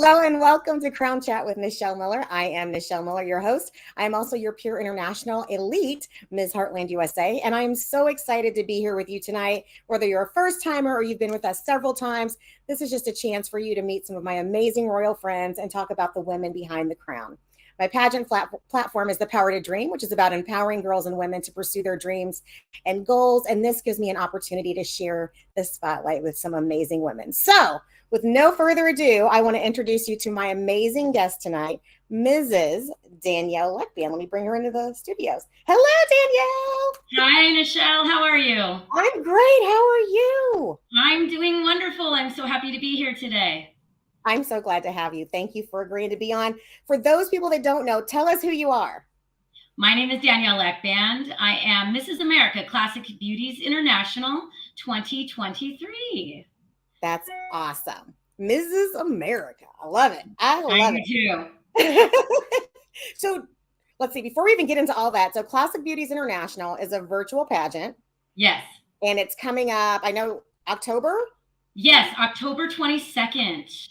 Hello and welcome to Crown Chat with Nichelle Miller. I am Nichelle Miller, your host. I am also your Pure International Elite Ms. Heartland USA, and I am so excited to be here with you tonight. Whether you're a first timer or you've been with us several times, this is just a chance for you to meet some of my amazing royal friends and talk about the women behind the crown. My pageant platform is The Power to Dream, which is about empowering girls and women to pursue their dreams and goals. And this gives me an opportunity to share the spotlight with some amazing women. So with no further ado, I want to introduce you to my amazing guest tonight, Mrs. Danielle Leckband. Let me bring her into the studios. Hello, Danielle. Hi, Nichelle. How are you? I'm great. How are you? I'm doing wonderful. I'm so happy to be here today. I'm so glad to have you. Thank you for agreeing to be on. For those people that don't know, tell us who you are. My name is Danielle Leckband. I am Mrs. America Classic Beauties International 2023. That's awesome. Mrs. America. I love it. I love it. Too. So let's see, before we even get into all that, so Classic Beauties International is a virtual pageant. Yes. And it's coming up, I know, October? Yes, October 22nd.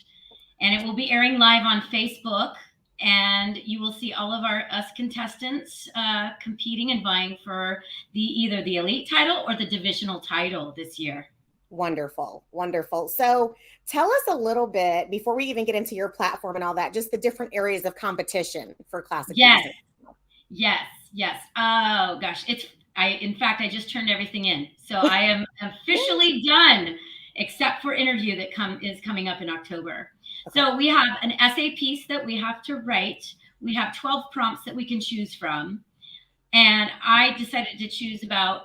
And it will be airing live on Facebook. And you will see all of us contestants competing and vying for either the elite title or the divisional title this year. Wonderful. Wonderful. So tell us a little bit, before we even get into your platform and all that, just the different areas of competition for Classic. Yes. Oh gosh, in fact, I just turned everything in. So I am officially done, except for interview that is coming up in October. Okay. So we have an essay piece that we have to write. We have 12 prompts that we can choose from. And I decided to choose about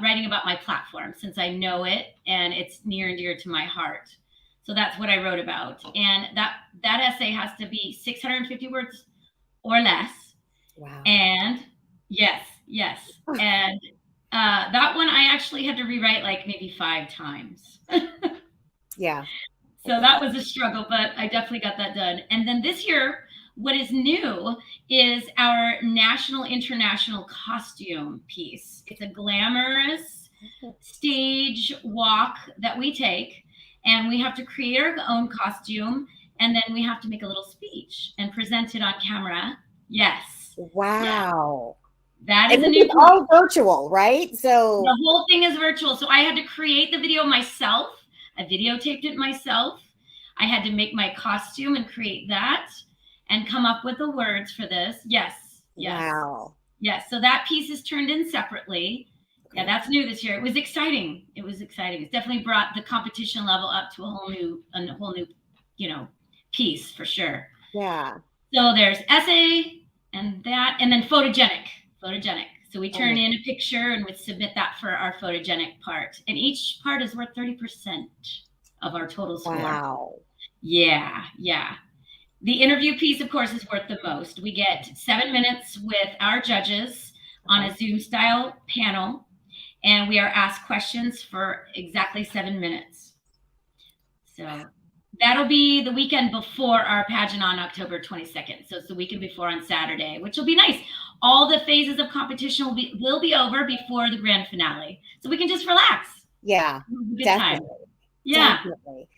writing about my platform, since I know it and it's near and dear to my heart. So that's what I wrote about. And that essay has to be 650 words or less. Wow. And yes. And that one I actually had to rewrite like maybe 5 times. Yeah. So that was a struggle, but I definitely got that done. And then this year, what is new is our national international costume piece. It's a glamorous stage walk that we take, and we have to create our own costume, and then we have to make a little speech and present it on camera. Yes. Wow. Yeah. That is a new all virtual, right? So the whole thing is virtual. So I had to create the video myself. I videotaped it myself. I had to make my costume and create that and come up with the words for this. Yes. Wow. Yes. So that piece is turned in separately. Okay. Yeah, that's new this year. It was exciting. It's definitely brought the competition level up to a whole new, piece for sure. Yeah. So there's essay and that, and then photogenic. So we turn in a picture and we submit that for our photogenic part. And each part is worth 30% of our total score. Wow. Yeah. The interview piece, of course, is worth the most. We get 7 minutes with our judges on a Zoom style panel, and we are asked questions for exactly 7 minutes. So that'll be the weekend before our pageant on October 22nd. So it's the weekend before on Saturday, which will be nice. All the phases of competition will be over before the grand finale. So we can just relax. Yeah, definitely. Time. Yeah. Definitely.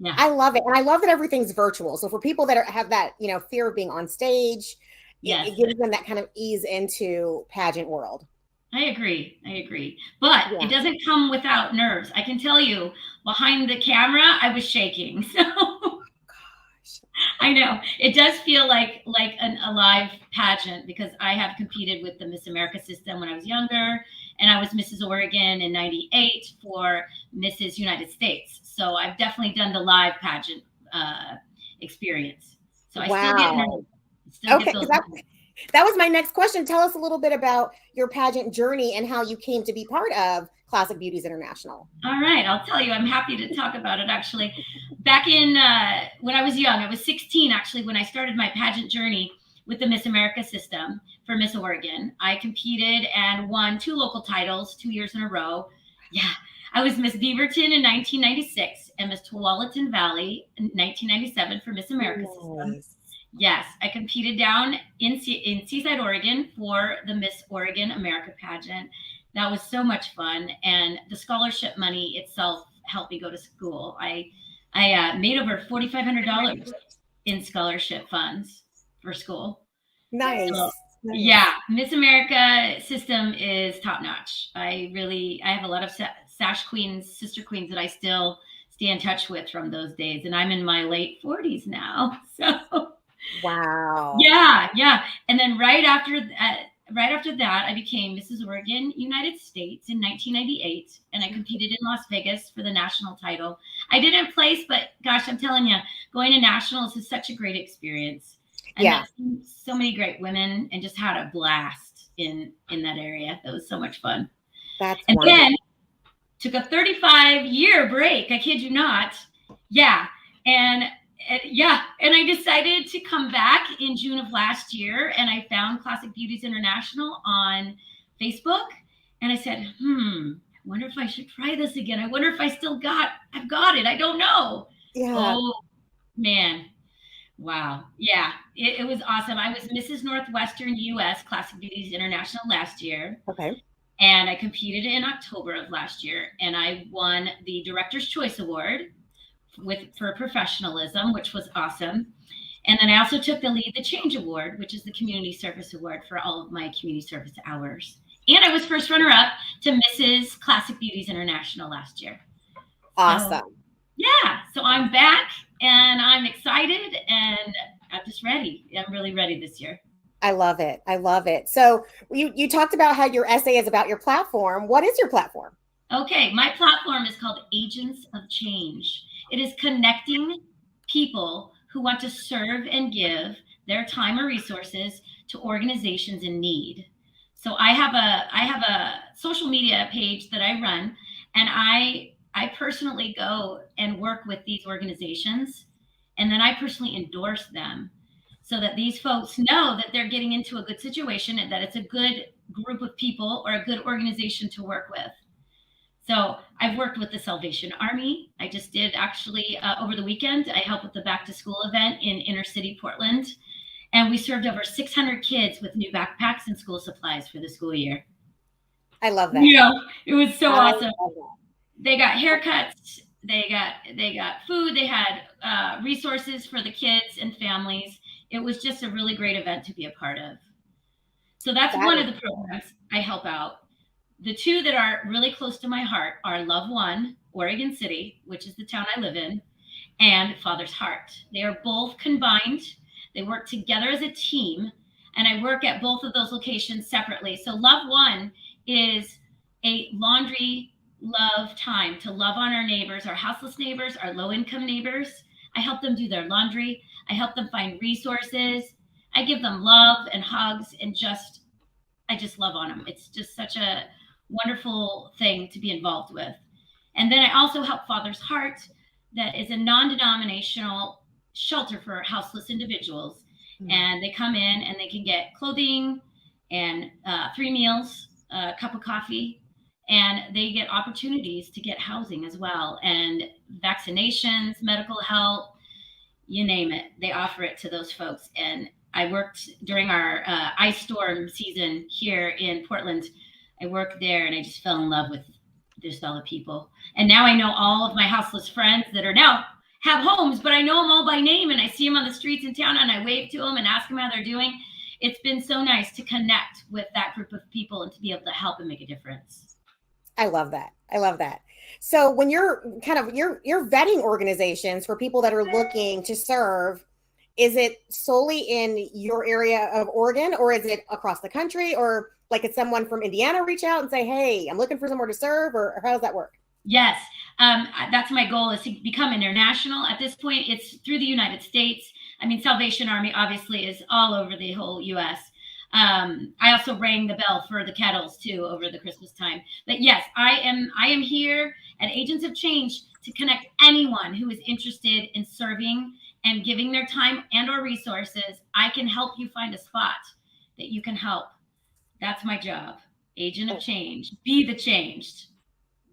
Yeah. I love it. And I love that everything's virtual. So for people that have that, fear of being on stage, it gives them that kind of ease into pageant world. I agree. But it doesn't come without nerves. I can tell you, behind the camera, I was shaking. So I know it does feel like a live pageant, because I have competed with the Miss America system when I was younger, and I was Mrs. Oregon in '98 for Mrs. United States. So I've definitely done the live pageant experience. So I still get nervous. That was my next question. Tell us a little bit about your pageant journey and how you came to be part of Classic Beauties International. All right, I'll tell you. I'm happy to talk about it, actually. Back in when I was young, I was 16, actually, when I started my pageant journey with the Miss America system for Miss Oregon. I competed and won 2 local titles 2 years in a row. Yeah, I was Miss Beaverton in 1996 and Miss Tualatin Valley in 1997 for Miss America system. Yes, I competed down in Seaside, Oregon for the Miss Oregon America pageant. That was so much fun, and the scholarship money itself helped me go to school. I made over $4,500 in scholarship funds for school. Nice. So, Nice. yeah, Miss America system is top notch. I have a lot of sash queens, sister queens that I still stay in touch with from those days. And I'm in my late 40s now. So Wow. yeah. And then right after that, I became Mrs. Oregon, United States in 1998, and I competed in Las Vegas for the national title. I didn't place, but gosh, I'm telling you, going to nationals is such a great experience. I met so many great women and just had a blast in that area. It was so much fun. That's and wonderful. Then took a 35-year break. I kid you not. Yeah. And I decided to come back in June of last year, and I found Classic Beauties International on Facebook, and I said, I wonder if I should try this again. I wonder if I've got it. I don't know. Yeah. Oh man. Wow. Yeah. It was awesome. I was Mrs. Northwestern US Classic Beauties International last year. Okay. And I competed in October of last year, and I won the Director's Choice Award for professionalism, which was awesome. And then I also took the Lead the Change Award, which is the community service award for all of my community service hours. And I was first runner-up to Mrs. Classic Beauties International last year. Awesome. So I'm back, and I'm excited, and I'm just ready. I'm really ready this year. I love it. I love it. So you talked about how your essay is about your platform. What is your platform? Okay, my platform is called Agents of Change. It is connecting people who want to serve and give their time or resources to organizations in need. So I have a social media page that I run, and I personally go and work with these organizations, and then I personally endorse them so that these folks know that they're getting into a good situation and that it's a good group of people or a good organization to work with. So I've worked with the Salvation Army. I just did actually over the weekend. I helped with the back to school event in inner city Portland. And we served over 600 kids with new backpacks and school supplies for the school year. I love that. Yeah, it was so awesome. They got haircuts. They got food. They had resources for the kids and families. It was just a really great event to be a part of. So that's one of the programs I help out. The two that are really close to my heart are Love One, Oregon City, which is the town I live in, and Father's Heart. They are both combined. They work together as a team, and I work at both of those locations separately. So Love One is a laundry love time to love on our neighbors, our houseless neighbors, our low-income neighbors. I help them do their laundry. I help them find resources. I give them love and hugs, and I just love on them. It's just such a wonderful thing to be involved with. And then I also help Father's Heart, that is a non-denominational shelter for houseless individuals. Mm-hmm. And they come in and they can get clothing and 3 meals, a cup of coffee, and they get opportunities to get housing as well, and vaccinations, medical help, you name it. They offer it to those folks. And I worked during our ice storm season here in Portland. I worked there, and I just fell in love with just all the people. And now I know all of my houseless friends that are now have homes, but I know them all by name, and I see them on the streets in town, and I wave to them and ask them how they're doing. It's been so nice to connect with that group of people and to be able to help and make a difference. I love that. I love that. So when you're you're vetting organizations for people that are looking to serve, is it solely in your area of Oregon, or is it across the country, or like could someone from Indiana reach out and say, hey, I'm looking for somewhere to serve, or how does that work? Yes, that's my goal, is to become international. At this point, it's through the United States. I mean, Salvation Army obviously is all over the whole U.S. I also rang the bell for the kettles too over the Christmas time. But yes, I am here at Agents of Change to connect anyone who is interested in serving and giving their time and or resources. I can help you find a spot that you can help. That's my job. Agent of Change. Be the changed.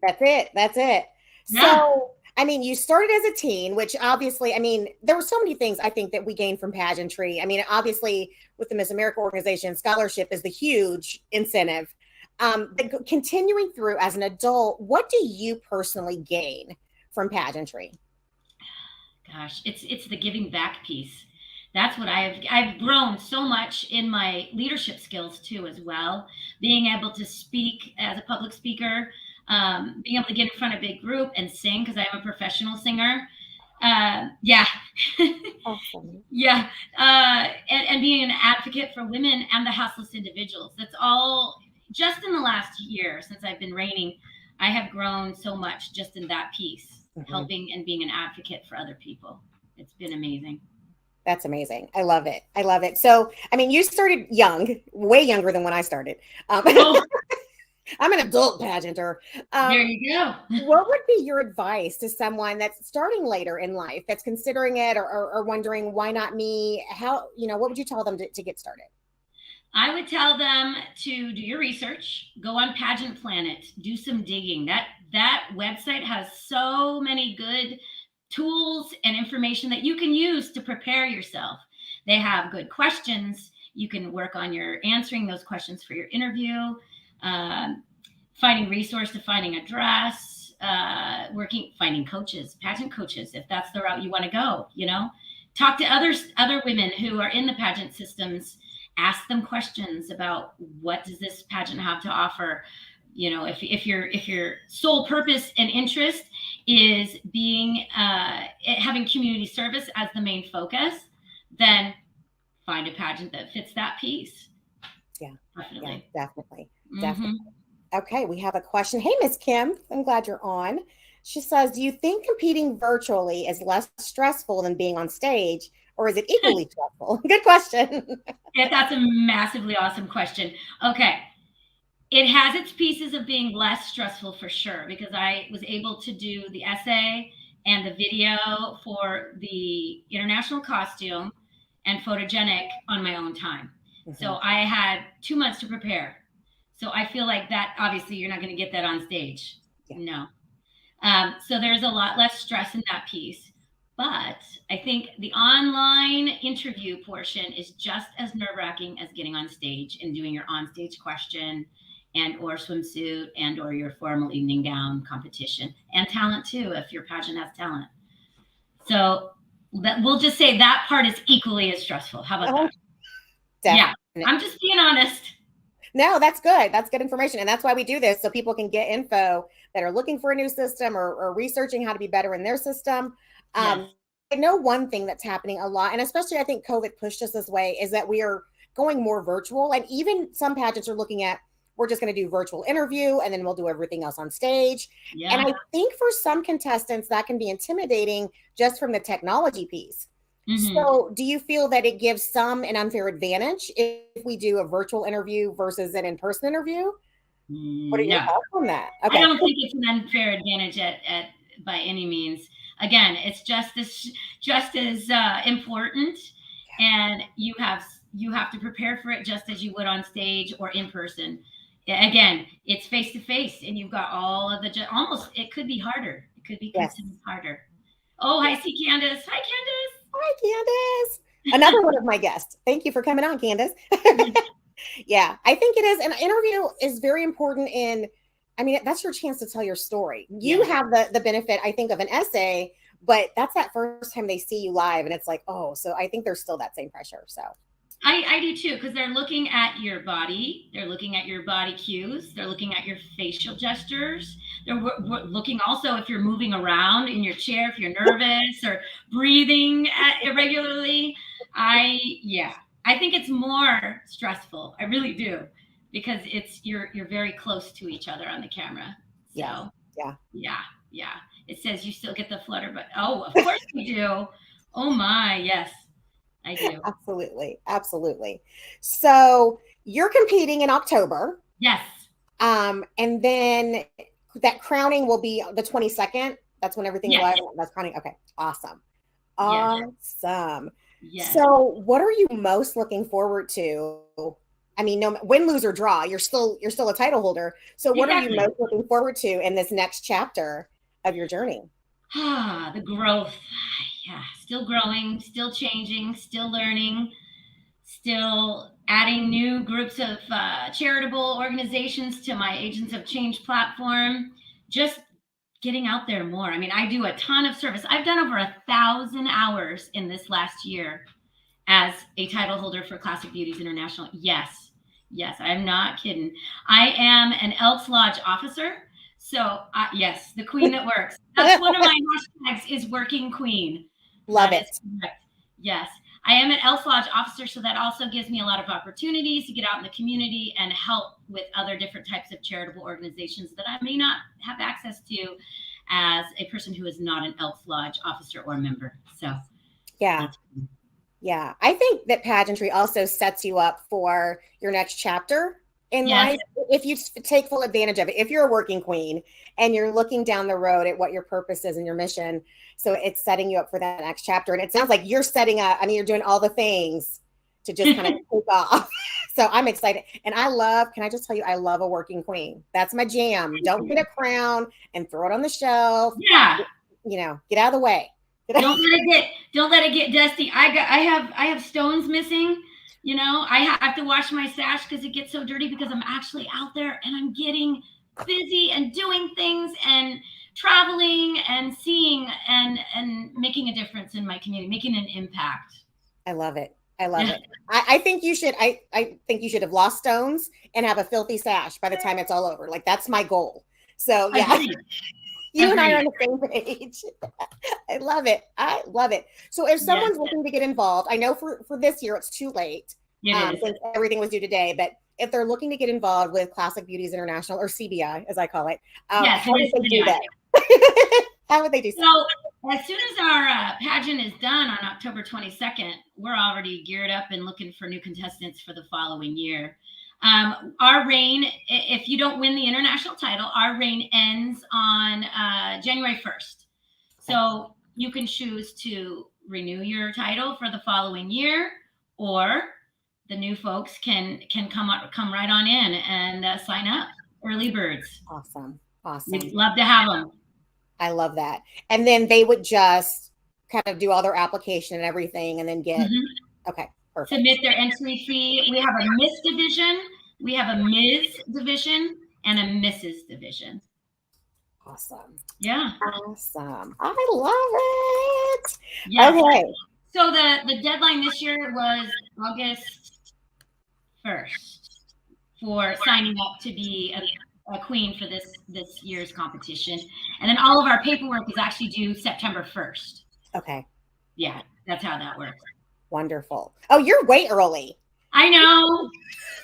That's it. That's it. Yeah. So, I mean, you started as a teen, which obviously, I mean, there were so many things I think that we gained from pageantry. I mean, obviously with the Miss America organization, scholarship is the huge incentive. But continuing through as an adult, what do you personally gain from pageantry? Gosh, it's the giving back piece. That's what I've grown so much in my leadership skills too, as well. Being able to speak as a public speaker, being able to get in front of a big group and sing, because I am a professional singer. Yeah. Awesome. Yeah. And being an advocate for women and the houseless individuals. That's all just in the last year since I've been reigning. I have grown so much just in that piece, helping and being an advocate for other people. It's been amazing. That's amazing. I love it. I love it. So, I mean, you started young, way younger than when I started. Oh, I'm an adult pageanter. there you go. What would be your advice to someone that's starting later in life, that's considering it, or wondering, why not me? How, what would you tell them to get started? I would tell them to do your research, go on Pageant Planet, do some digging. That website has so many good tools and information that you can use to prepare yourself. They have good questions. You can work on your answering those questions for your interview, finding resource to finding a dress, finding coaches, pageant coaches, if that's the route you want to go. Talk to other women who are in the pageant systems. Ask them questions about, what does this pageant have to offer? If your sole purpose and interest is having community service as the main focus, then find a pageant that fits that piece. Yeah, definitely. Yeah, definitely. Okay, we have a question. Hey, Miss Kim, I'm glad you're on. She says, do you think competing virtually is less stressful than being on stage, or is it equally stressful? Good question. Yeah, that's a massively awesome question. Okay. It has its pieces of being less stressful for sure, because I was able to do the essay and the video for the international costume and photogenic on my own time. So I had 2 months to prepare. So I feel like that, obviously you're not going to get that on stage. Yeah. No. So there's a lot less stress in that piece. But I think the online interview portion is just as nerve-wracking as getting on stage and doing your on-stage question and or swimsuit and or your formal evening gown competition, and talent too, if your pageant has talent. So we'll just say that part is equally as stressful. How about that? Definitely. Yeah, I'm just being honest. No, that's good. That's good information. And that's why we do this, so people can get info that are looking for a new system or researching how to be better in their system. Yes. I know one thing that's happening a lot, and especially I think COVID pushed us this way, is that we are going more virtual. And even some pageants are looking at, we're just going to do virtual interview and then we'll do everything else on stage. Yeah. And I think for some contestants that can be intimidating just from the technology piece. So do you feel that it gives some an unfair advantage if we do a virtual interview versus an in-person interview? What are your thoughts on that? Okay. I don't think it's an unfair advantage at by any means. Again, it's just as important, and you have to prepare for it just as you would on stage or in person. Again, it's face to face, and you've got all of the almost. It could be harder. It could be considered harder. Oh, I see Candace. Hi, Candace. Hi, Candace. Another one of my guests. Thank you for coming on, Candace. Yeah, I think it is. An interview is very important that's your chance to tell your story. You have the benefit, I think, of an essay, but that's that first time they see you live, and it's like, oh, so I think there's still that same pressure. So I do too, because they're looking at your body. They're looking at your body cues. They're looking at your facial gestures. They're looking also if you're moving around in your chair, if you're nervous or breathing irregularly. I think it's more stressful. I really do, because you're very close to each other on the camera. So yeah. It says you still get the flutter, but of course you do. Oh my, yes. I do. Absolutely. So you're competing in October. Yes. And then that crowning will be the 22nd. That's when everything that's crowning. Okay. Awesome. Yes. So what are you most looking forward to? I mean, no, win, lose, or draw, you're still a title holder. So what are you most looking forward to in this next chapter of your journey? The growth. Yeah, still growing, still changing, still learning, still adding new groups of charitable organizations to my Agents of Change platform. Just getting out there more. I mean, I do a ton of service. I've done over 1,000 hours in this last year as a title holder for Classic Beauties International. Yes, I'm not kidding. I am an Elks Lodge officer. So yes, the queen that works. That's one of my hashtags is working queen. Love it. Yes, I am an Elks Lodge officer. So that also gives me a lot of opportunities to get out in the community and help with other different types of charitable organizations that I may not have access to as a person who is not an Elks Lodge officer or member. So yeah, I think that pageantry also sets you up for your next chapter in life if you take full advantage of it. If you're a working queen and you're looking down the road at what your purpose is and your mission, so it's setting you up for that next chapter. And it sounds like you're setting up, I mean, you're doing all the things to just kind of take off. So I'm excited. And can I just tell you, I love a working queen. That's my jam. Don't get a crown and throw it on the shelf. Yeah. Get out of the way. Don't let it get dusty. I have stones missing. I have to wash my sash because it gets so dirty because I'm actually out there and I'm getting busy and doing things and traveling and seeing and making a difference in my community, making an impact. I love it. I think you should. I think you should have lost stones and have a filthy sash by the time it's all over. Like, that's my goal. So yeah. You and I are on the same page. I love it. So if someone's looking to get involved, I know for this year it's too late since everything was due today, but if they're looking to get involved with Classic Beauties International, or CBI as I call it, how would they do that? How would they do so? As soon as our pageant is done on October 22nd, we're already geared up and looking for new contestants for the following year. Our reign, if you don't win the international title, our reign ends on January 1st. So you can choose to renew your title for the following year, or the new folks can come right on in and sign up. Early birds. Awesome. We'd love to have them. I love that. And then they would just kind of do all their application and everything and then get, okay. Perfect. Submit their entry fee. We have a Miss division, we have a Ms. division, and a Mrs. division. Awesome. Yeah. Awesome. I love it. Yes. Okay. So the deadline this year was August 1st for signing up to be a queen for this year's competition. And then all of our paperwork is actually due September 1st. Okay. Yeah, that's how that works. Wonderful. Oh, you're way early. I know.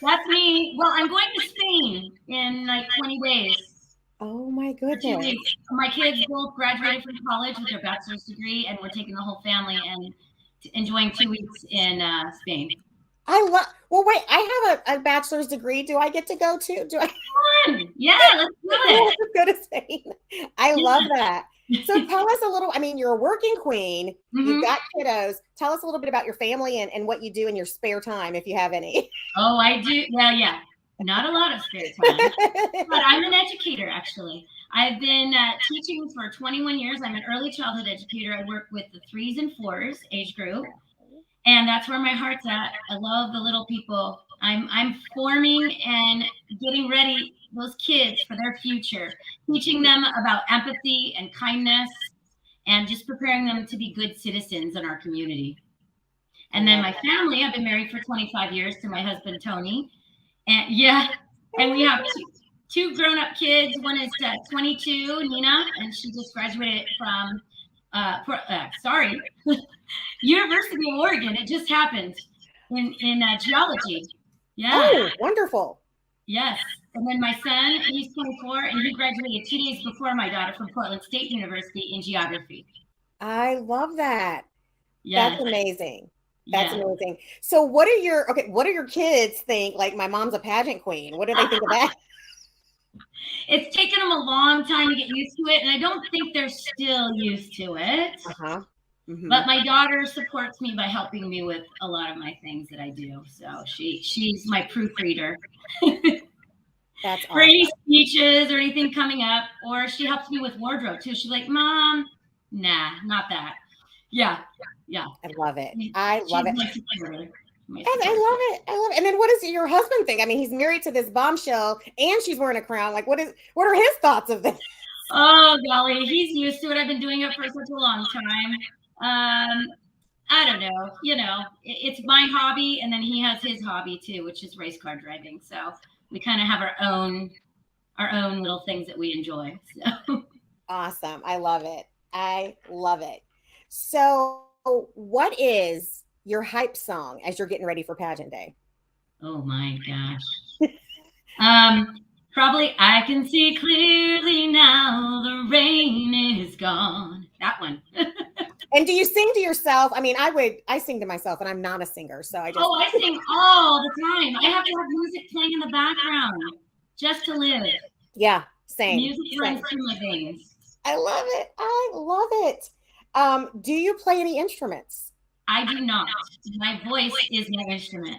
That's me. Well, I'm going to Spain in like 20 days. Oh my goodness. My kids both graduated from college with their bachelor's degree, and we're taking the whole family and enjoying 2 weeks in Spain. Well, wait, I have a bachelor's degree. Do I get to go too? Come on. Yeah, let's do it. Let's go to Spain. I love that. So tell us a little, I mean, you're a working queen, you've got kiddos. Tell us a little bit about your family and what you do in your spare time, if you have any. Oh, I do. Well, yeah, not a lot of spare time, but I'm an educator, actually. I've been teaching for 21 years. I'm an early childhood educator. I work with the 3s and 4s age group, and that's where my heart's at. I love the little people. I'm forming and getting ready those kids for their future, teaching them about empathy and kindness, and just preparing them to be good citizens in our community. And then my family, I've been married for 25 years to my husband, Tony. And and we have two grown-up kids. One is 22, Nina, and she just graduated from University of Oregon. It just happened in geology. Yeah. Oh, wonderful. Yes. And then my son, he's 24, and he graduated 2 days before my daughter from Portland State University in geography. I love that. Yeah. That's amazing. That's amazing. So what do your kids think? Like, my mom's a pageant queen. What do they think of that? It's taken them a long time to get used to it, and I don't think they're still used to it. But my daughter supports me by helping me with a lot of my things that I do. So she's my proofreader. That's awesome. For any speeches or anything coming up, or she helps me with wardrobe too. She's like, Mom, nah, not that. Yeah. I love it. I love it. And I love it. And then what does your husband think? I mean, he's married to this bombshell and she's wearing a crown. Like, what are his thoughts of this? Oh, golly, he's used to it. I've been doing it for such a long time. I don't know. It's my hobby, and then he has his hobby too, which is race car driving. So we kind of have our own little things that we enjoy. So. Awesome. I love it. I love it. So, what is your hype song as you're getting ready for pageant day? Oh my gosh. Probably I can see clearly now the rain is gone. That one. And do you sing to yourself? I mean, I sing to myself, and I'm not a singer, so I just. Oh, I sing all the time. I have to have music playing in the background just to live. Yeah, same. Music runs through my veins. I love it. I love it. Do you play any instruments? I do not. My voice is my instrument.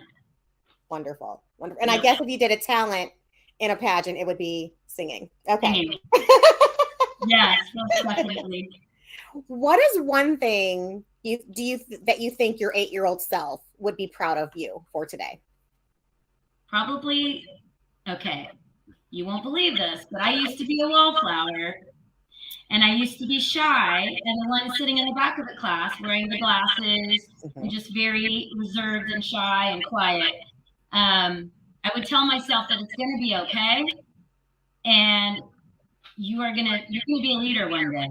Wonderful. Wonderful. And I guess if you did a talent in a pageant, it would be singing. Okay. Singing. Yes, most definitely. What is one thing that you think your 8-year-old self would be proud of you for today? Probably, okay, you won't believe this, but I used to be a wallflower, and I used to be shy, and the one sitting in the back of the class wearing the glasses, and just very reserved and shy and quiet. I would tell myself that it's going to be okay, and you're gonna be a leader one day.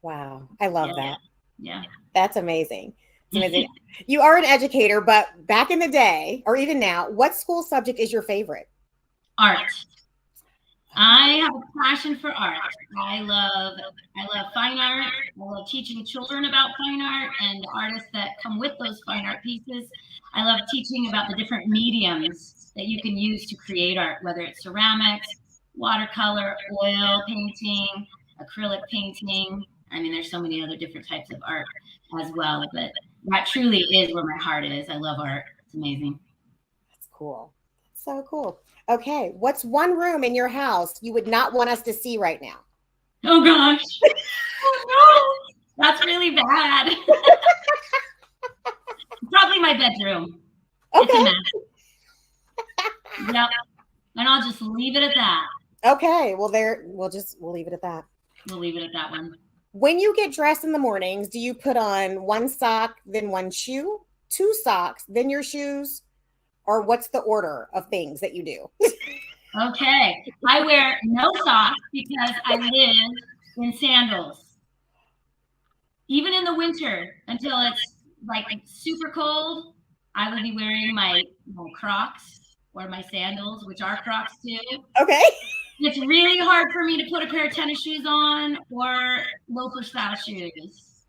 Wow, I love that. Yeah, that's amazing. It's amazing. You are an educator, but back in the day, or even now, what school subject is your favorite? Art. I have a passion for art. I love fine art. I love teaching children about fine art and the artists that come with those fine art pieces. I love teaching about the different mediums that you can use to create art, whether it's ceramics, watercolor, oil painting, acrylic painting. I mean, there's so many other different types of art as well, but that truly is where my heart is. I love art. It's amazing. That's cool. That's so cool. Okay. What's one room in your house you would not want us to see right now? Oh, gosh. Oh, no. That's really bad. Probably my bedroom. Okay. It's a mess. Yep. And I'll just leave it at that. Okay. Well, we'll leave it at that. We'll leave it at that one. When you get dressed in the mornings, do you put on one sock, then one shoe, 2 socks, then your shoes? Or what's the order of things that you do? Okay. I wear no socks because I live in sandals. Even in the winter, until it's like super cold, I would be wearing my Crocs or my sandals, which are Crocs too. Okay. It's really hard for me to put a pair of tennis shoes on or loafer style shoes.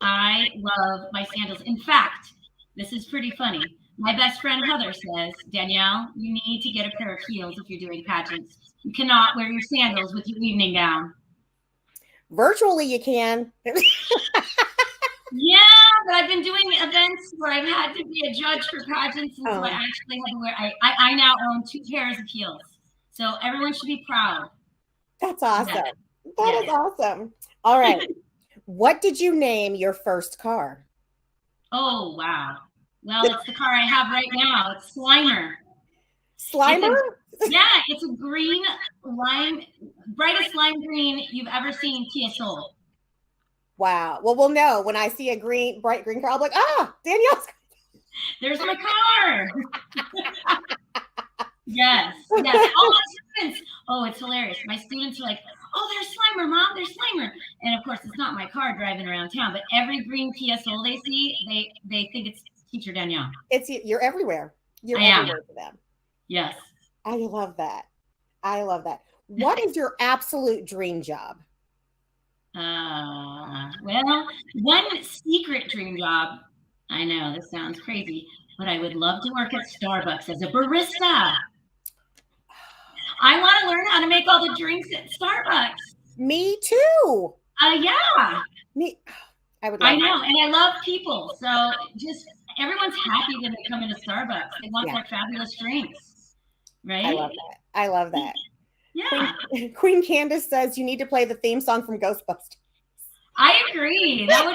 I love my sandals. In fact, this is pretty funny. My best friend Heather says, Danielle, you need to get a pair of heels if you're doing pageants. You cannot wear your sandals with your evening gown. Virtually, you can. Yeah, but I've been doing events where I've had to be a judge for pageants, and so I actually had to wear. I now own 2 pairs of heels, so everyone should be proud. That's awesome. Yeah. That is awesome. All right. What did you name your first car? Oh, wow. Well, it's the car I have right now. It's Slimer. Slimer? It's a green lime, brightest lime green you've ever seen Kia Soul. Wow. Well, we'll know when I see a bright green car. I'll be like, Danielle's. There's my car. Yes. All my students. Oh, it's hilarious. My students are like, oh, there's Slimer, Mom. There's Slimer. And of course, it's not my car driving around town, but every green Kia Soul they see, they think it's Teacher Danielle. You're everywhere. You're everywhere to them. Yes. I love that. I love that. What is your absolute dream job? Well, one secret dream job. I know this sounds crazy, but I would love to work at Starbucks as a barista. I want to learn how to make all the drinks at Starbucks. Me too. Yeah. I would. I know, and I love people. So just everyone's happy when they come into Starbucks. They want their fabulous drinks, right? I love that. Yeah. Queen Candace says you need to play the theme song from Ghostbusters. I agree. That's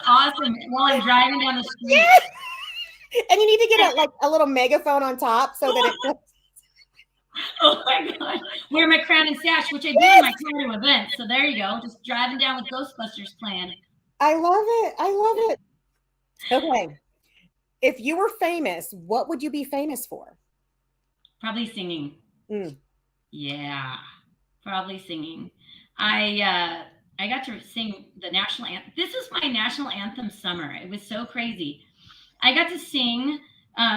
awesome. While I'm driving down the street. Yes. And you need to get a little megaphone on top so that it. Oh my God. Wear my crown and sash, which I do in my car to events. So there you go. Just driving down with Ghostbusters playing. I love it. I love it. Okay. If you were famous, what would you be famous for? Probably singing. Mm. Yeah, probably singing. I got to sing the national anthem. This was my national anthem summer. It was so crazy. I got to sing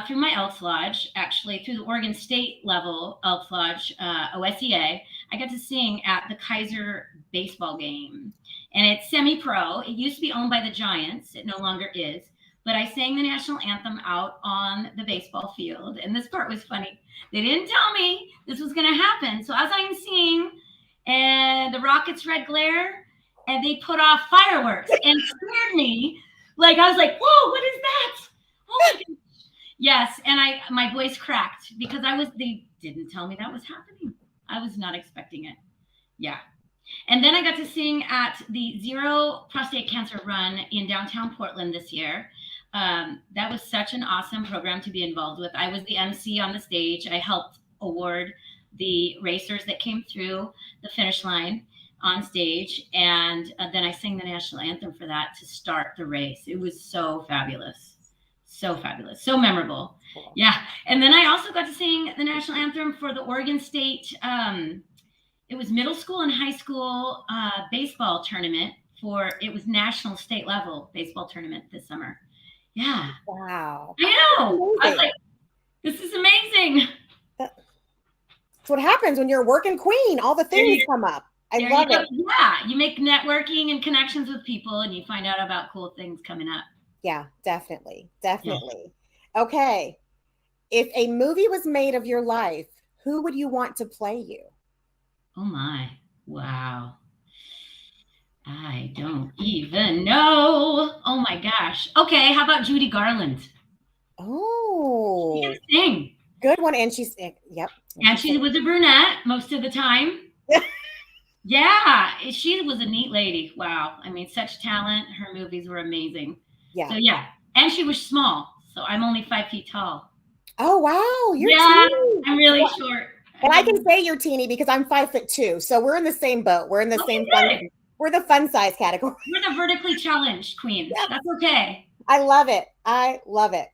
through my Elks Lodge, actually through the Oregon State level Elks Lodge, OSEA. I got to sing at the Kaiser baseball game, and it's semi-pro. It used to be owned by the Giants. It no longer is. But I sang the national anthem out on the baseball field, and this part was funny. They didn't tell me this was going to happen. So as I'm singing, and the Rockets' red glare, and they put off fireworks and scared me. Like I was like, "Whoa, what is that?" Oh my gosh. Yes, and my voice cracked because they didn't tell me that was happening. I was not expecting it. Yeah. And then I got to sing at the Zero Prostate Cancer Run in downtown Portland this year. That was such an awesome program to be involved with. I was the MC on the stage. I helped award the racers that came through the finish line on stage. And then I sang the national anthem for that to start the race. It was so fabulous. So fabulous. So memorable. Cool. Yeah. And then I also got to sing the national anthem for the Oregon State, it was middle school and high school baseball tournament it was national state level baseball tournament this summer. Yeah. Wow. I know. I was like, this is amazing. That's what happens when you're a working queen. All the things come up. I love it. Yeah. You make networking and connections with people and you find out about cool things coming up. Yeah, definitely. Definitely. Yeah. Okay. If a movie was made of your life, who would you want to play you? Oh my. Wow. I don't even know. Oh my gosh. Okay, how about Judy Garland? Oh. She can sing. Good one. And she's, yep. And she was a brunette most of the time. Yeah, she was a neat lady. Wow. I mean, such talent. Her movies were amazing. Yeah. So yeah. And she was small. So I'm only 5 feet tall. Oh, wow. You're teeny. I'm really short. And I can say you're teeny because I'm 5'2". So we're in the same boat. We're in the same fun. We're the fun size category. We're the vertically challenged queens. Yep. That's okay. I love it. I love it.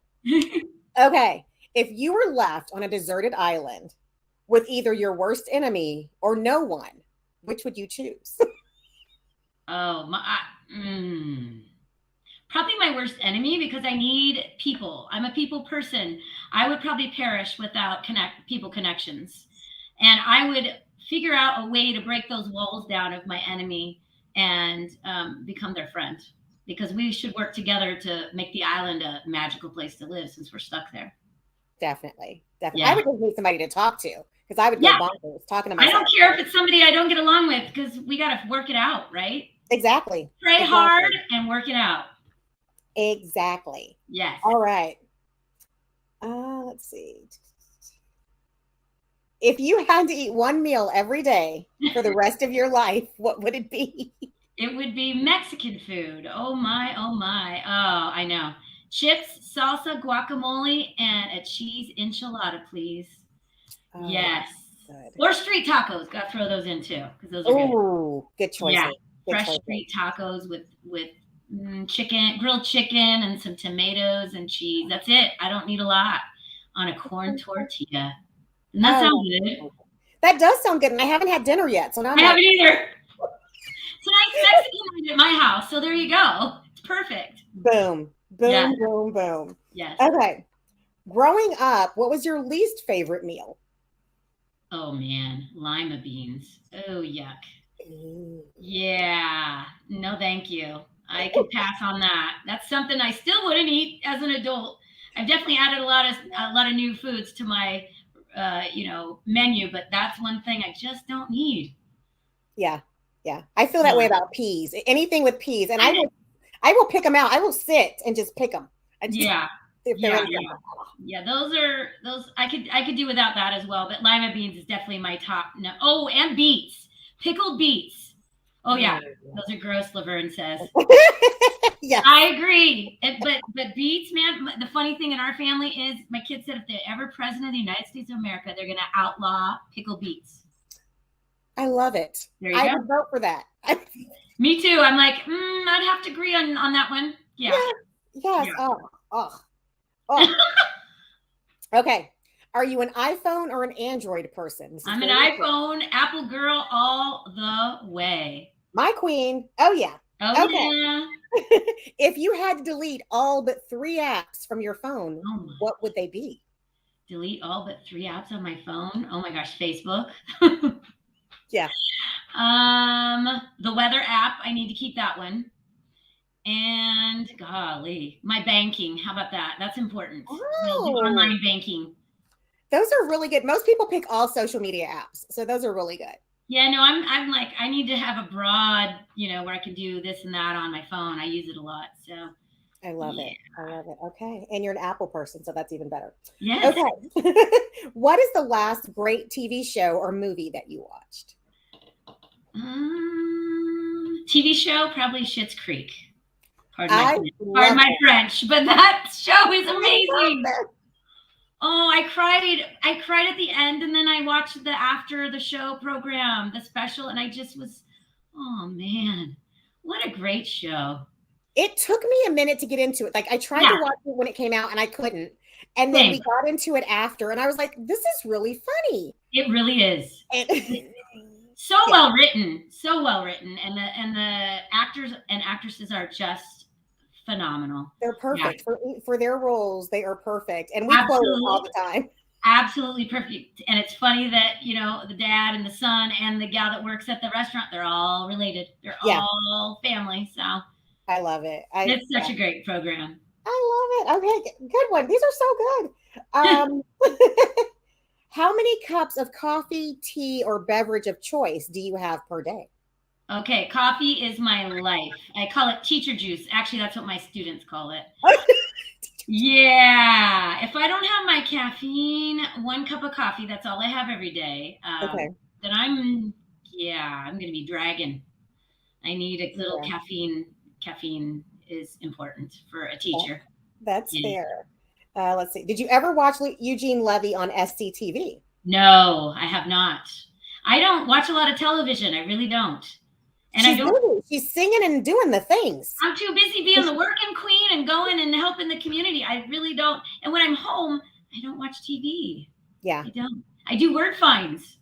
Okay. If you were left on a deserted island with either your worst enemy or no one, which would you choose? Oh, probably my worst enemy because I need people. I'm a people person. I would probably perish without people connections. And I would figure out a way to break those walls down of my enemy and become their friend, because we should work together to make the island a magical place to live since we're stuck there. Definitely. Yeah. I would just need somebody to talk to because I would go bonkers talking to myself. I don't care if it's somebody I don't get along with because we got to work it out, right? Exactly. Pray hard and work it out. Exactly. Yes. All right. Let's see. If you had to eat one meal every day for the rest of your life, what would it be? It would be Mexican food. Oh my, oh my. Oh, I know. Chips, salsa, guacamole, and a cheese enchilada, please. Oh, yes. Good. Or street tacos. Got to throw those in too, because those are good. Ooh, good choice. Yeah, fresh street tacos with chicken, grilled chicken, and some tomatoes and cheese. That's it. I don't need a lot on a corn tortilla. Doesn't that sound good? That does sound good, and I haven't had dinner yet, so now I haven't either. Tonight's Mexican night at my house, so there you go. It's perfect. Boom, boom, boom, boom. Yes. Okay. Growing up, what was your least favorite meal? Oh man, lima beans. Oh yuck. Yeah. No, thank you. I can pass on that. That's something I still wouldn't eat as an adult. I've definitely added a lot of new foods to my menu, but that's one thing I just don't need. Yeah. I feel that way about peas. Anything with peas, and I will pick them out. I will sit and just pick them. Yeah, those I could do without that as well. But lima beans is definitely my top. No, and beets, pickled beets. Oh yeah, those are gross, Laverne says. Yeah. I agree. But beets, man, the funny thing in our family is my kids said if they're ever president of the United States of America, they're going to outlaw pickled beets. I love it. There you I go. would vote for that. Me too. I'm like, I'd have to agree on that one. Yeah. Yes. Yeah. Oh. Okay. Are you an iPhone or an Android person? I'm an iPhone, Apple girl all the way. My queen. Oh, yeah. Oh, okay. yeah. If you had to delete all but 3 apps from your phone, what would they be? Delete all but 3 apps on my phone? Oh my gosh, Facebook. Yeah. The weather app, I need to keep that one. And golly, my banking. How about that? That's important. Online banking. Those are really good. Most people pick all social media apps, so those are really good. Yeah, no, I'm like, I need to have a broad, where I can do this and that on my phone. I use it a lot, so. I love it. I love it. Okay, and you're an Apple person, so that's even better. Yes. Okay. What is the last great TV show or movie that you watched? TV show, probably Schitt's Creek. Pardon my French, but that show is amazing. Oh, I cried at the end, and then I watched the after the show program, the special, and I just was, oh man, what a great show. It took me a minute to get into it. Like I tried to watch it when it came out and I couldn't. And then we got into it after and I was like, this is really funny. It really is. So well written. So well written. And the actors and actresses are just phenomenal. They're perfect for their roles. They are perfect. And we quote them all the time. Absolutely perfect. And it's funny that, the dad and the son and the gal that works at the restaurant, they're all related. They're all family. So I love it. It's such a great program. I love it. Okay, good one. These are so good. How many cups of coffee, tea, or beverage of choice do you have per day? Okay, coffee is my life. I call it teacher juice. Actually, that's what my students call it. Yeah. If I don't have my caffeine, 1 cup of coffee, that's all I have every day. Then I'm going to be dragging. I need a little caffeine. Caffeine is important for a teacher. That's fair. Let's see. Did you ever watch Eugene Levy on SCTV? No, I have not. I don't watch a lot of television. I really don't. And she's singing and doing the things. I'm too busy being the working queen and going and helping the community. I really don't. And when I'm home, I don't watch TV. Yeah. I don't. I do word finds.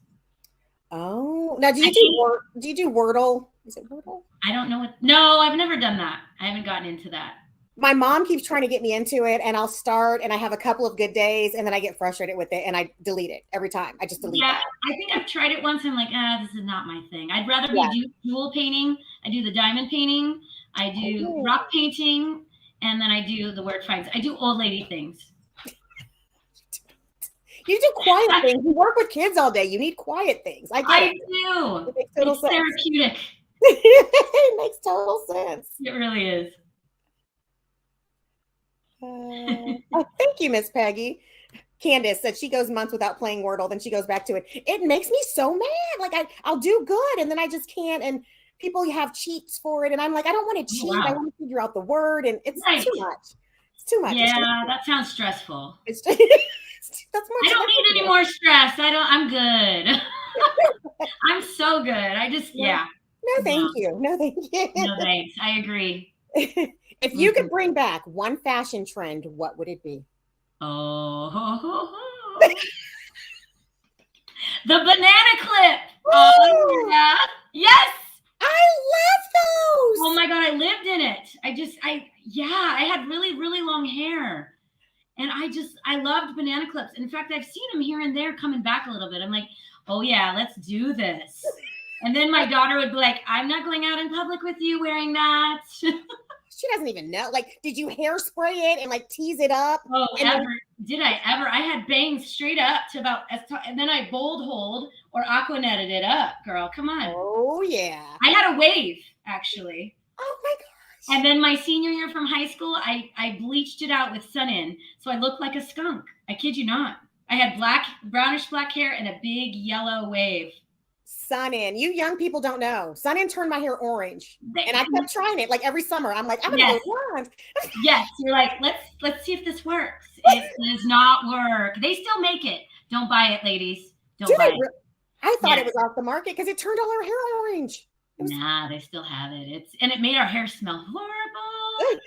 Oh, now do you do Wordle? Is it Wordle? I don't know no, I've never done that. I haven't gotten into that. My mom keeps trying to get me into it and I'll start and I have a couple of good days and then I get frustrated with it and I delete it every time. I just delete it. Yeah, I think I've tried it once. I'm like, this is not my thing. I'd rather do jewel painting. I do the diamond painting. I do rock painting. And then I do the word finds. I do old lady things. You do quiet things. You work with kids all day. You need quiet things. I do. It makes total sense. Therapeutic. It makes total sense. It really is. Thank you, Miss Peggy. Candace said she goes months without playing Wordle, then she goes back to it. It makes me so mad. Like I'll do good and then I just can't. And people have cheats for it. And I'm like, I don't want to cheat. Wow. I want to figure out the word. And it's too much. It's too much. Yeah, that sounds stressful. That's I don't need any more stress. I'm good. I'm so good. I just, No, thank you. No, thank you. No, thanks. I agree. If you could bring back one fashion trend, what would it be? Oh, the banana clip. Oh, yeah. Yes. I love those. Oh my God. I lived in it. I had really, really long hair. And I loved banana clips. In fact, I've seen them here and there coming back a little bit. I'm like, oh yeah, let's do this. And then my daughter would be like, I'm not going out in public with you wearing that. She doesn't even know. Like, did you hairspray it and like tease it up? Oh, did I ever? I had bangs straight up to about, and then I bold hold or aqua netted it up, girl. Come on. Oh, yeah. I had a wave, actually. Oh, my gosh. And then my senior year from high school, I bleached it out with sun in. So I looked like a skunk. I kid you not. I had brownish black hair and a big yellow wave. Sun-in. You young people don't know. Sun-in turned my hair orange. And I kept trying it like every summer. I'm like, I'm gonna go blonde. Yes, you're like, let's see if this works. It does not work. They still make it. Don't buy it, ladies. Don't buy it. I thought it was off the market because it turned all our hair orange. Nah, they still have it. It made our hair smell horrible.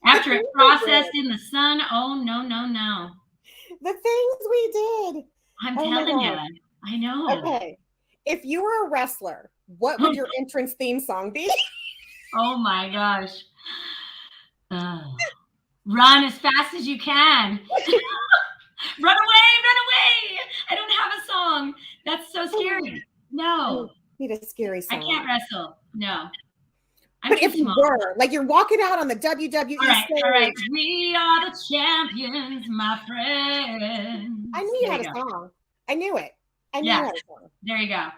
After it processed in the sun. Oh no, no, no. The things we did. I'm telling you. I know. Okay. If you were a wrestler, what would your entrance theme song be? Oh my gosh. Run as fast as you can. Run away. I don't have a song. That's so scary. No. Need a scary song. I can't wrestle. No. But if you were, like you're walking out on the WWE stage. All right. We are the champions, my friend. I knew you had a song. I knew it. I knew you had a song. There you go.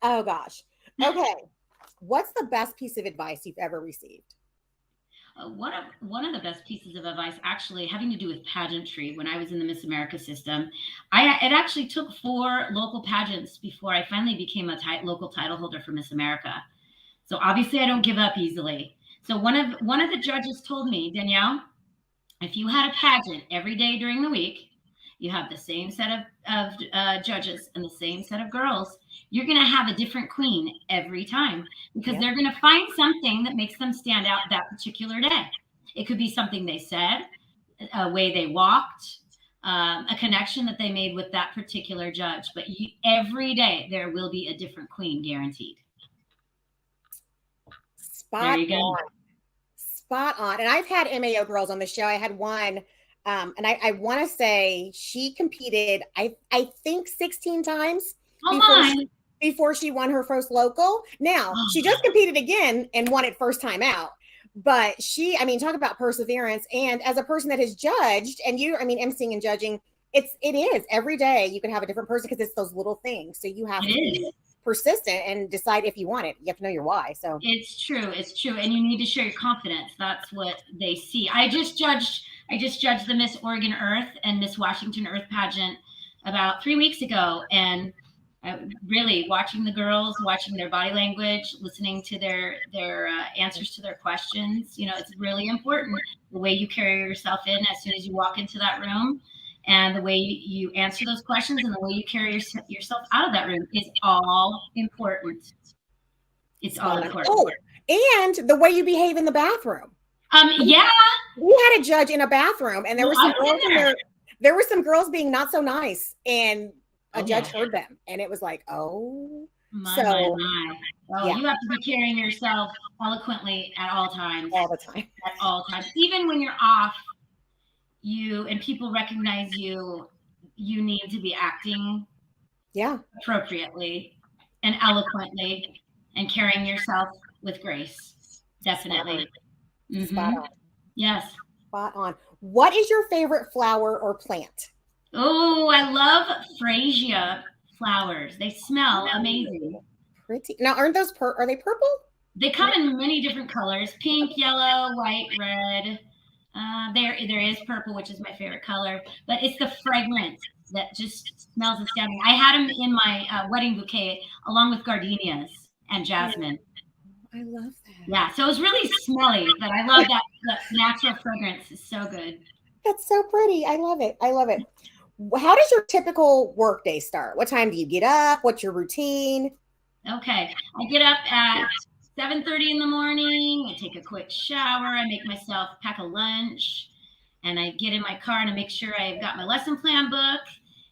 Oh gosh. Okay. What's the best piece of advice you've ever received? One of the best pieces of advice, actually, having to do with pageantry. When I was in the Miss America system, it actually took 4 local pageants before I finally became a local title holder for Miss America. So obviously, I don't give up easily. So one of the judges told me, Danielle, if you had a pageant every day during the week, you have the same set of judges and the same set of girls, you're going to have a different queen every time because they're going to find something that makes them stand out that particular day. It could be something they said, a way they walked, a connection that they made with that particular judge. But every day there will be a different queen guaranteed. Spot on. And I've had MAO girls on the show. I had one. And I want to say she competed, I think 16 times before she won her first local. Now, she just competed again and won it first time out. But talk about perseverance. And as a person that has judged, and emceeing and judging, it is every day you can have a different person because it's those little things. So you have to be persistent and decide if you want it. You have to know your why. So it's true. And you need to show your confidence. That's what they see. I just judged the Miss Oregon Earth and Miss Washington Earth pageant about 3 weeks ago. And really watching the girls, watching their body language, listening to their answers to their questions. It's really important the way you carry yourself in as soon as you walk into that room. And the way you answer those questions and the way you carry yourself out of that room is all important. It's all important. Oh, and the way you behave in the bathroom. Yeah. We had a judge in a bathroom, and there were some girls in there. There were some girls being not so nice, and a judge heard them, and it was like, oh. My. Oh, you have to be carrying yourself eloquently at all times. All the time. At all times. Even when you're off, and people recognize you need to be acting appropriately and eloquently and carrying yourself with grace. Definitely. Spot on. Yes. Spot on. What is your favorite flower or plant? Oh, I love freesia flowers. They smell amazing. Pretty. Now, are they purple? They come in many different colors: pink, yellow, white, red. There is purple, which is my favorite color, but it's the fragrance that just smells astounding. I had them in my wedding bouquet along with gardenias and jasmine. I love that. Yeah, so it was really smelly, but I love that the natural fragrance is so good. That's so pretty. I love it. How does your typical work day start? What time do you get up? What's your routine? Okay, I get up at 7:30 in the morning. I take a quick shower. I make myself pack a lunch, and I get in my car and I make sure I've got my lesson plan book,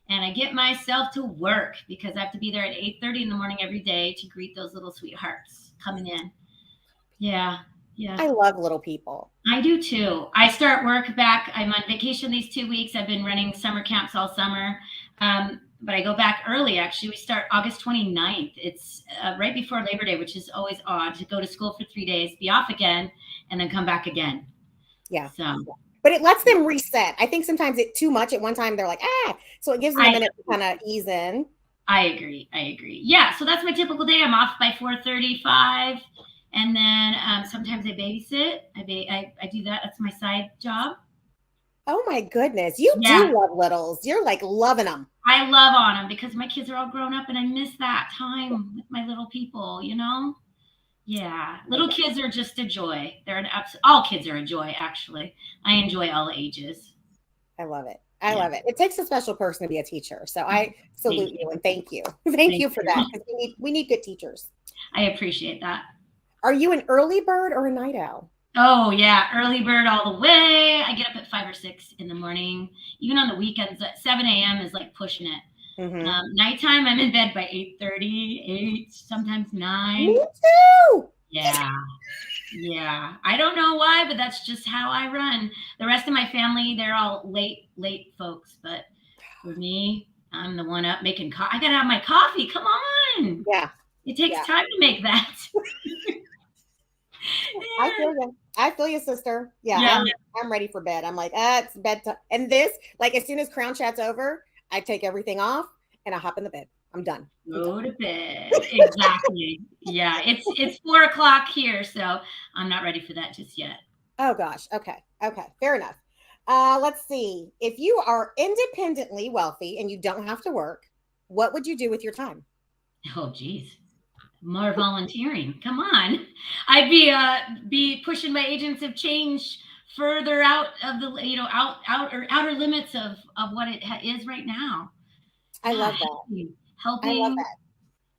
and I get myself to work because I have to be there at 8:30 in the morning every day to greet those little sweethearts coming in. Yeah. I love little people. I do too. I start work back. I'm on vacation these 2 weeks. I've been running summer camps all summer. But I go back early, actually. We start August 29th. It's right before Labor Day, which is always odd to go to school for 3 days, be off again, and then come back again. Yeah. So, but it lets them reset. I think sometimes it's too much at one time. They're like, so it gives them a minute to kind of ease in. I agree. Yeah. So that's my typical day. I'm off by 4:35. And then sometimes I babysit. I do that. That's my side job. Oh my goodness. You Yeah. do love littles. You're like loving them. I love on them because my kids are all grown up and I miss that time with my little people, you know? Yeah. Little kids are just a joy. They're an all kids are a joy, actually. I enjoy all ages. I love it. I love it. It takes a special person to be a teacher. So I salute you and thank you. Thank you for that. Because we need good teachers. I appreciate that. Are you an early bird or a night owl? Oh yeah, early bird all the way. I get up at 5 or 6 in the morning. Even on the weekends, at 7 a.m. is like pushing it. Nighttime, I'm in bed by 8:30, 8, sometimes 9. Me too. Yeah. Yeah. I don't know why, but that's just how I run. The rest of my family, they're all late folks. But for me, I'm the one up making coffee. I got to have my coffee. Come on. Yeah. It takes time to make that. I feel you, sister. Yeah. I'm ready for bed. I'm like, it's bedtime. And this, like, as soon as Crown Chat's over, I take everything off and I hop in the bed. I'm done. Go to bed. Exactly. Yeah. It's 4 o'clock here, so I'm not ready for that just yet. Oh gosh. Okay. Fair enough. Let's see. If you are independently wealthy and you don't have to work, what would you do with your time? Oh, geez. More volunteering. Come on. I'd be pushing my agents of change further out of the, outer limits of what it is right now. I love that. Helping. I love that.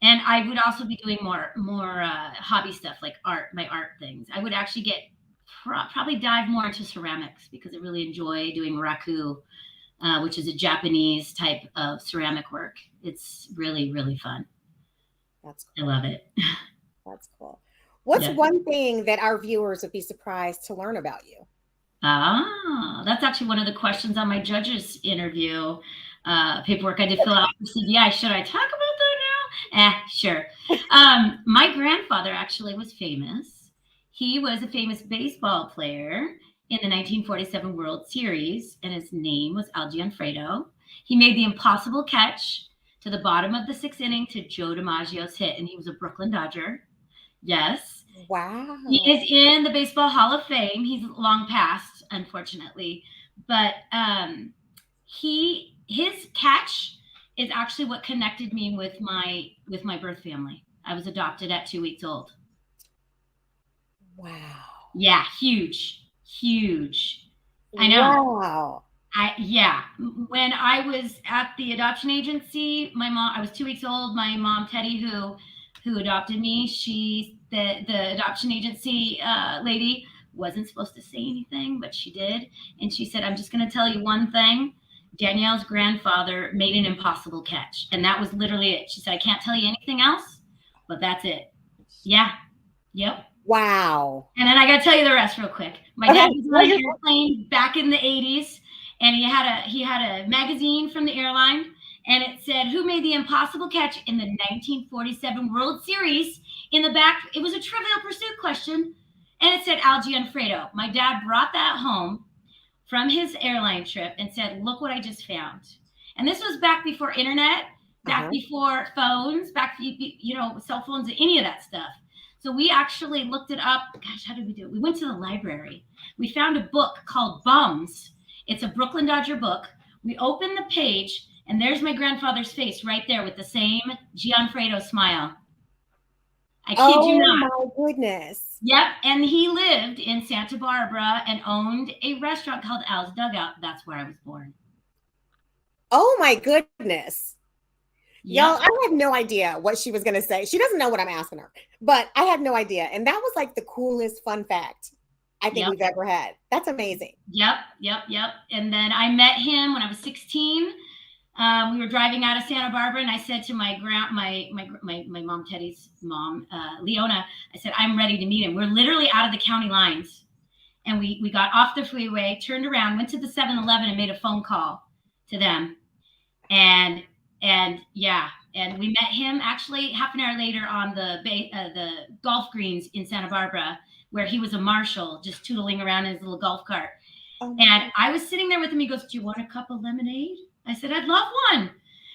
And I would also be doing more hobby stuff like my art things. I would actually probably dive more into ceramics because I really enjoy doing raku, which is a Japanese type of ceramic work. It's really, really fun. That's cool. I love it. That's cool. What's one thing that our viewers would be surprised to learn about you? That's actually one of the questions on my judges interview paperwork I did fill out for CBI. Should I talk about that now? Sure. My grandfather actually was famous. He was a famous baseball player in the 1947 World Series, and his name was Algianfredo. He made the impossible catch to the bottom of the 6th inning to Joe DiMaggio's hit, and he was a Brooklyn Dodger. Yes. Wow. He is in the Baseball Hall of Fame. He's long passed, unfortunately, but his catch is actually what connected me with my birth family. I was adopted at 2 weeks old. Wow. Yeah, huge. I know. Wow. When I was at the adoption agency, I was 2 weeks old. My mom, Teddy, who adopted me, the adoption agency lady wasn't supposed to say anything, but she did. And she said, I'm just going to tell you one thing. Danielle's grandfather made an impossible catch. And that was literally it. She said, I can't tell you anything else, but that's it. Yeah. Yep. Wow. And then I got to tell you the rest real quick. My dad was on an airplane back in the 80s, and he had a magazine from the airline, and it said, who made the impossible catch in the 1947 World Series? In the back, it was a Trivial Pursuit question, and it said Algianfredo. My dad brought that home from his airline trip and said, look what I just found. And this was back before internet, back before phones, back, cell phones, any of that stuff. So we actually looked it up. Gosh, how did we do it? We went to the library. We found a book called Bums. It's a Brooklyn Dodger book. We opened the page, and there's my grandfather's face right there with the same Gianfredo smile. I kid you not. Oh, my goodness. Yep. And he lived in Santa Barbara and owned a restaurant called Al's Dugout. That's where I was born. Oh, my goodness. Yep. Y'all, I had no idea what she was going to say. She doesn't know what I'm asking her, but I had no idea. And that was like the coolest fun fact I think we've ever had. That's amazing. Yep. And then I met him when I was 16. We were driving out of Santa Barbara, and I said to my mom, Teddy's mom, Leona, I said, I'm ready to meet him. We're literally out of the county lines. And we got off the freeway, turned around, went to the 7-Eleven and made a phone call to them. And we met him actually half an hour later on the golf greens in Santa Barbara, where he was a marshal just tootling around in his little golf cart. Oh, and I was sitting there with him. He goes, do you want a cup of lemonade? I said, I'd love one.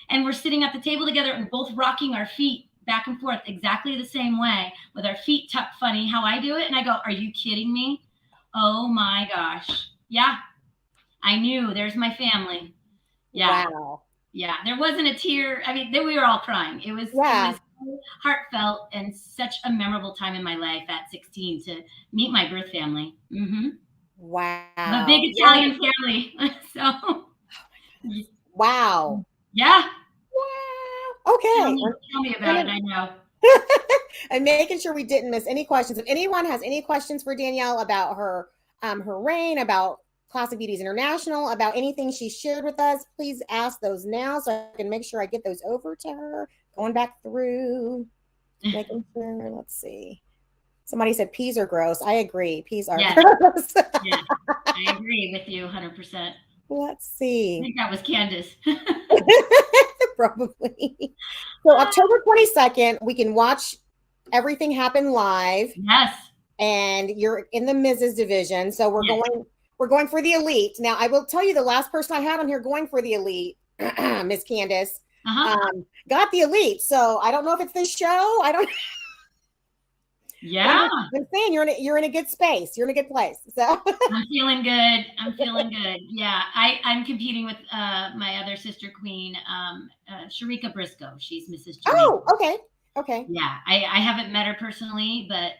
And we're sitting at the table together and both rocking our feet back and forth exactly the same way with our feet tucked funny, how I do it. And I go, are you kidding me? Oh my gosh. Yeah. I knew there's my family. Yeah. Wow. Yeah. There wasn't a tear. I mean, we were all crying. It was so heartfelt and such a memorable time in my life at 16 to meet my birth family. Wow. A big Italian family. So. Wow. Yeah. Wow. Okay. Tell me about it. I know. And making sure we didn't miss any questions. If anyone has any questions for Danielle about her reign, about Classic Beauties International, about anything she shared with us, please ask those now so I can make sure I get those over to her. Going back through, making sure. Let's see. Somebody said peas are gross. I agree. Peas are gross. Yeah, I agree with you 100%. Let's see. I think that was Candace. Probably. So October 22nd, we can watch everything happen live. Yes. And you're in the Mrs. division. So we're going for the elite. Now, I will tell you the last person I had on here going for the elite, Miss Candace, got the elite. So I don't know if it's this show. I don't. Yeah. I'm saying you're in a good space. You're in a good place. So I'm feeling good. I'm feeling good. Yeah. I'm competing with my other sister queen, Sharika Briscoe. She's Mrs. Jamaica. Oh, okay. Okay. Yeah. I haven't met her personally, but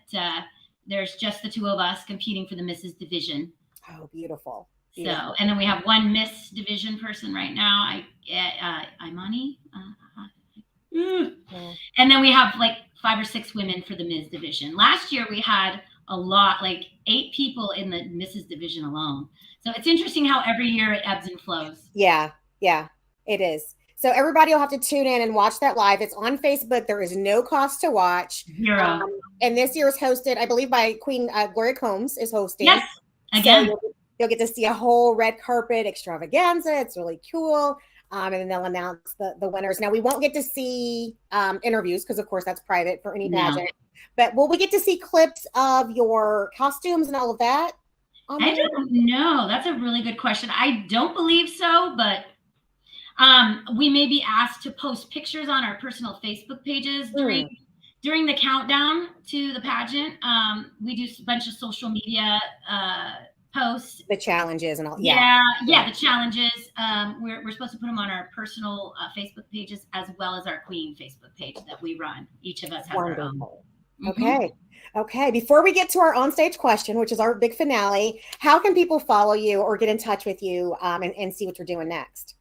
there's just the two of us competing for the Mrs. division. Oh, beautiful. So, and then we have one Miss division person right now. Imani. And then we have like 5 or 6 women for the Ms. division. Last year we had a lot, like 8 people in the Mrs. division alone. So it's interesting how every year it ebbs and flows. Yeah, it is. So everybody will have to tune in and watch that live. It's on Facebook. There is no cost to watch. Zero. And this year is hosted, I believe, by Queen Gloria Combs is hosting. Yes, again. So you'll get to see a whole red carpet extravaganza. It's really cool. And then they'll announce the winners. Now, we won't get to see interviews because, of course, that's private for any pageant. But will we get to see clips of your costumes and all of that? I don't know. That's a really good question. I don't believe so, but we may be asked to post pictures on our personal Facebook pages during the countdown to the pageant. We do a bunch of social media posts, the challenges and all. The challenges. We're supposed to put them on our personal Facebook pages as well as our Queen Facebook page that we run. Each of us has our own. Okay. Before we get to our onstage question, which is our big finale, how can people follow you or get in touch with you and see what you're doing next?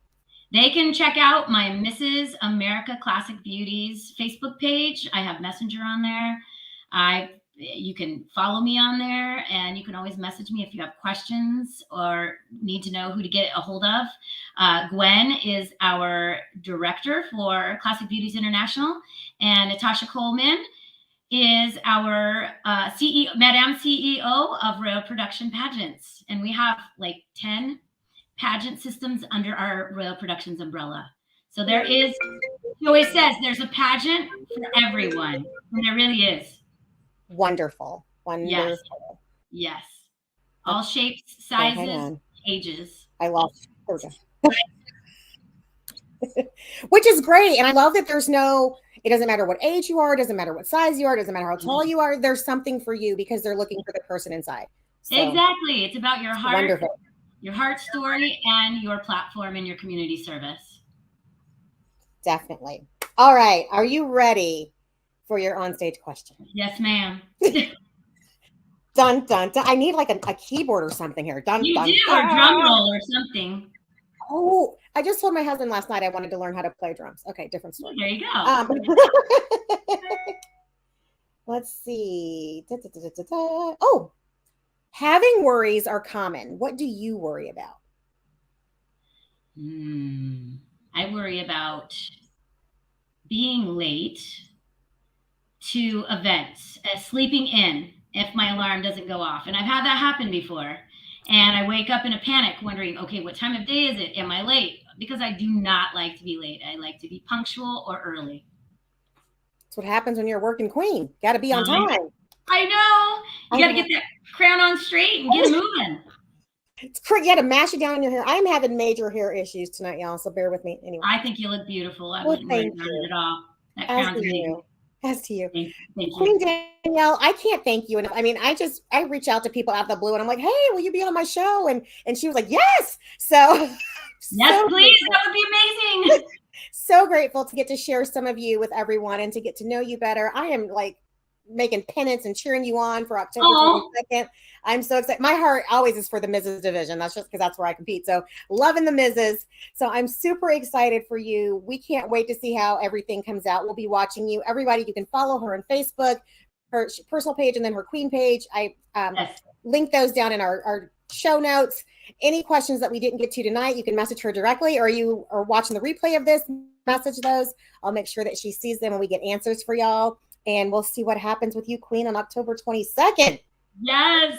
They can check out my Mrs. America Classic Beauties Facebook page. I have Messenger on there. You can follow me on there, and you can always message me if you have questions or need to know who to get a hold of. Gwen is our director for Classic Beauties International, and Natasha Coleman is our Madame CEO of Royal Production Pageants. And we have like 10 pageant systems under our Royal Productions umbrella. So there is, she always says there's a pageant for everyone, and there really is. Wonderful. Yes. All shapes, sizes, ages. I love which is great. And I love that it doesn't matter what age you are, it doesn't matter what size you are, it doesn't matter how tall you are. There's something for you because they're looking for the person inside. So, exactly. It's about your heart, wonderful. Your heart story and your platform and your community service. Definitely. All right. Are you ready for your onstage question? Yes, ma'am. Dun, dun, dun. I need like a keyboard or something here. Dun, you dun, do, dun. or drum roll or something. Oh, I just told my husband last night I wanted to learn how to play drums. Okay, different story. There you go. Let's see. Oh, having worries are common. What do you worry about? I worry about being late to events, sleeping in if my alarm doesn't go off. And I've had that happen before. And I wake up in a panic wondering, okay, what time of day is it? Am I late? Because I do not like to be late. I like to be punctual or early. That's what happens when you're a working queen. Got to be on time. I know. You got to get that crown on straight and get moving. It's crazy. You got to mash it down in your hair. I'm having major hair issues tonight, y'all. So bear with me. Anyway, I think you look beautiful. I wouldn't worry about it at all. That crown's amazing. As to you. Thank you. Queen Danielle, I can't thank you enough. I mean, I reach out to people out of the blue and I'm like, hey, will you be on my show? And she was like, yes. So yes, so please. grateful. That would be amazing. So grateful to get to share some of you with everyone and to get to know you better. I am like making pennants and cheering you on for October 22nd. I'm so excited. My heart always is for the Mrs. division. That's just because that's where I compete. So loving the Mrs. So I'm super excited for you. We can't wait to see how everything comes out. We'll be watching you. Everybody, you can follow her on Facebook, her personal page, and then her Queen page. I link those down in our show notes. Any questions that we didn't get to tonight, you can message her directly, or you are watching the replay of this, message those. I'll make sure that she sees them and we get answers for y'all. And we'll see what happens with you, Queen, on October 22nd. Yes.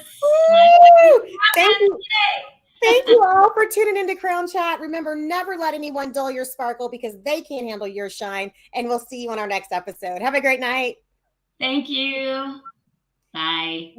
Thank you. Thank you all for tuning into Crown Chat. Remember, never let anyone dull your sparkle because they can't handle your shine. And we'll see you on our next episode. Have a great night. Thank you. Bye.